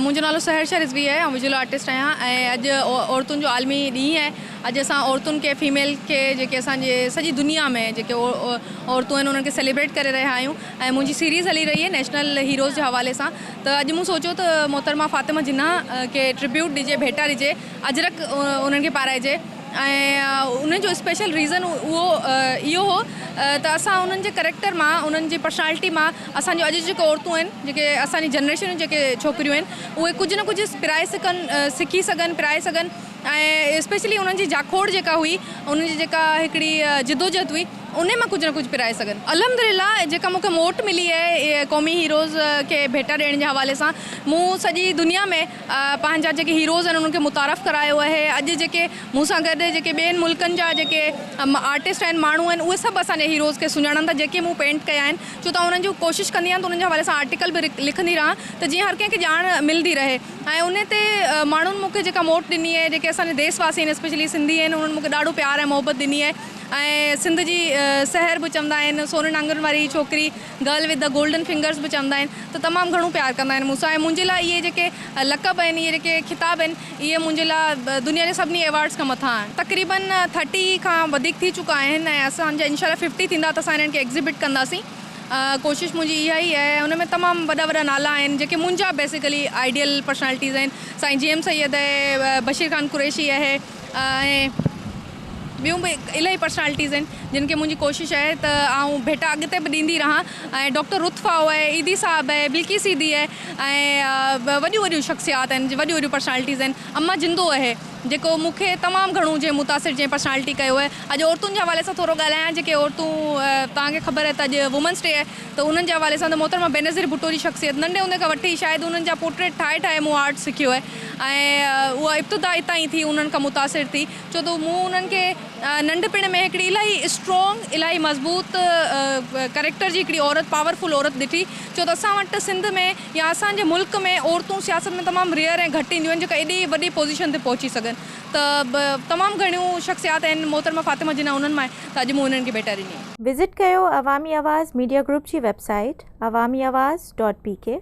मुंहिंजो नालो सहर्षा रिज़वी आहे ऐं विजुअल आर्टिस्ट आहियां ऐं अॼु औरतुनि जो आलमी ॾींहुं आहे। अॼु असां औरतुनि खे फीमेल खे जेके असांजे सॼी दुनिया में जेके औरतूं आहिनि उन्हनि खे सेलिब्रेट करे रहिया आहियूं ऐं मुंहिंजी सीरीज़ हली रही आहे नेशनल हीरोज़ जे हवाले सां। त अॼु मूं सोचियो त मोहतरमा फ़ातिमा जिन्ना खे ट्रिब्यूट ॾिजे, भेटा ॾिजे, अजरक उन्हनि खे पाराइजे ऐं उन्हनि जो स्पेशल रीज़न उहो इहो हो त असां उन्हनि जे करेक्टर मां, उन्हनि जी पर्सनालिटी मां असांजो अॼु जेके औरतूं आहिनि, जेके असांजी जनरेशन जेके छोकिरियूं आहिनि, उहे कुझु न कुझु पिराए सिखी सघनि, पिराए सघनि ऐं स्पेशली उन्हनि जी जाखोड़ जेका हुई, उन्हनि जी जेका हिकिड़ी जिदोजहद हुई, उन मां कुझु न कुझु पिराए सघनि। अल्हम्दुलिल्लाह जेका मूंखे मोट मिली आहे क़ौमी हीरोज़ खे भेटा ॾियण जे हवाले सां, मूं सॼी दुनिया में पंहिंजा जेके हीरोज़ आहिनि उन्हनि खे मुतारफ़ करायो आहे। अॼु जेके मूं सां गॾु जेके ॿियनि मुल्कनि जा जेके आर्टिस्ट आहिनि, माण्हू आहिनि, उहे सभु असांजे हीरोज़ खे सुञाणनि था, जेके मूं पेंट कया आहिनि। छो त उन्हनि जी कोशिशि कंदी आहियां त उन्हनि जे हवाले सां आर्टिकल बि लिखंदी रहां त जीअं हर कंहिंखे ॼाण मिलंदी रहे ऐं उन ते माण्हुनि मूंखे जेका मोट ॾिनी आहे, जेके असांजे देशवासी आहिनि, स्पेशली सिंधी आहिनि, उन्हनि मूंखे ॾाढो प्यार ऐं मोहबत ॾिनी आहे ऐं सिंध जी सहर बि चवंदा आहिनि, सोननि आंगन वारी छोकिरी, girl with the golden fingers बि चवंदा आहिनि, त तमामु घणो प्यार कंदा आहिनि मूंसां ऐं मुंहिंजे लाइ इहे जेके लक़ब आहिनि, इहे जेके ख़िताब आहिनि, इहे मुंहिंजे लाइ दुनिया जे सभिनी अवार्ड्स खां मथां आहिनि। तक़रीबन 30 खां वधीक थी चुका आहिनि ऐं असांजा इंशाल्लाह 50 थींदा त असां इन्हनि खे एग्ज़िबिट कंदासीं। कोशिशि मुंहिंजी इहा ई आहे। हुन में तमामु वॾा वॾा नाला आहिनि जेके मुंहिंजा बेसिकली आइडियल पर्सनैलिटीज़ आहिनि। साईं जी एम सैयद आहे, बशीर ख़ान कुरैशी आहे ऐं ॿियूं बि इलाही पर्सनैलिटीज़ आहिनि जिन खे मुंहिंजी कोशिशि आहे त आउं भेटा अॻिते बि ॾींदी रहां। ऐं डॉक्टर रुतफ़ाओ आहे, ईदी साहब आहे, बिल्किस ईदी आहे ऐं वॾियूं वॾियूं शख़्सियात आहिनि, वॾियूं वॾियूं पर्सनैलिटीज़ आहिनि। अम्मा जिंदो आहे जेको मूंखे तमामु घणो जंहिं मुतासिर जंहिं पर्सनैलिटी कयो आहे। अॼु औरतुनि जे हवाले सां थोरो ॻाल्हायां। जेके औरतूं तव्हांखे ख़बर आहे त अॼु वुमेंस डे आहे, त उन्हनि जे हवाले सां त मोहतरमा बेनज़ीर भुट्टो जी शख़्सियत नंढे हूंदे खां वठी शायदि उन्हनि जा पोर्ट्रेट ठाहे ठाहे मूं आर्ट सिखियो आहे ऐं उहा इब्तिदा हितां ई थी, उन्हनि खां मुतासिर थी। छो त मूं उन्हनि खे नंढपिण में हिकिड़ी इलाही स्ट्रॉन्ग, इलाही मज़बूत करेक्टर जी हिकिड़ी औरत, पावरफुल औरत ॾिठी। छो त असां वटि सिंध में या असांजे मुल्क में औरतूं सियासत में तमामु रेयर ऐं घटि ईंदियूं आहिनि जेका एॾी वॾी पोज़ीशन ते पहुची सघनि। त तमामु घणियूं शख़्सियात आहिनि, मोहतरमा फ़ातिमा जिन्ना उन्हनि मां त अॼु मूं उन्हनि खे भेटा ॾिनी। विज़िट कयो अवामी आवाज़ मीडिया ग्रुप जी वेबसाइट awamiawaz.pk।